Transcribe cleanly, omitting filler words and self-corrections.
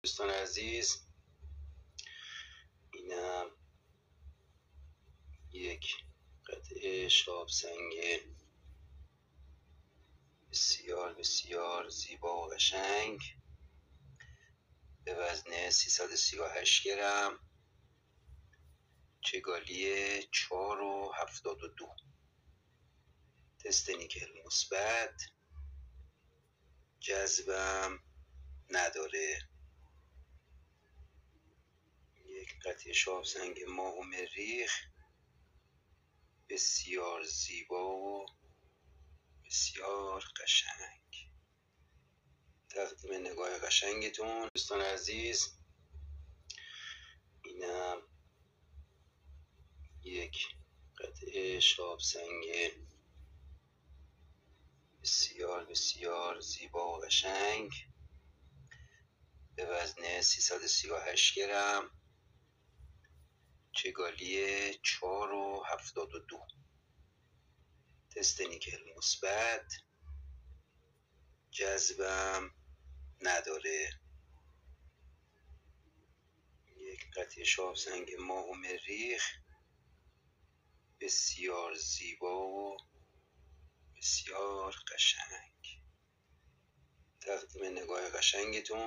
دوستان عزیز، اینم یک قطعه شاب سنگ بسیار بسیار زیبا و قشنگ به وزن 338 گرم، چگالی 4.72. تست نیکل مثبت، جذبم نداره. یک قطعه شاب سنگ ماه و مریخ بسیار زیبا و بسیار قشنگ. تقدیم نگاه قشنگتون دوستان عزیز، اینم یک قطعه شاب سنگ بسیار بسیار زیبا و قشنگ به وزن 338 گرم، چگالی 4.72. تست نیکل مثبت، جذبم نداره. یک قطعه شاب سنگ ماه و مریخ بسیار زیبا و بسیار قشنگ. تقدیم نگاه قشنگتون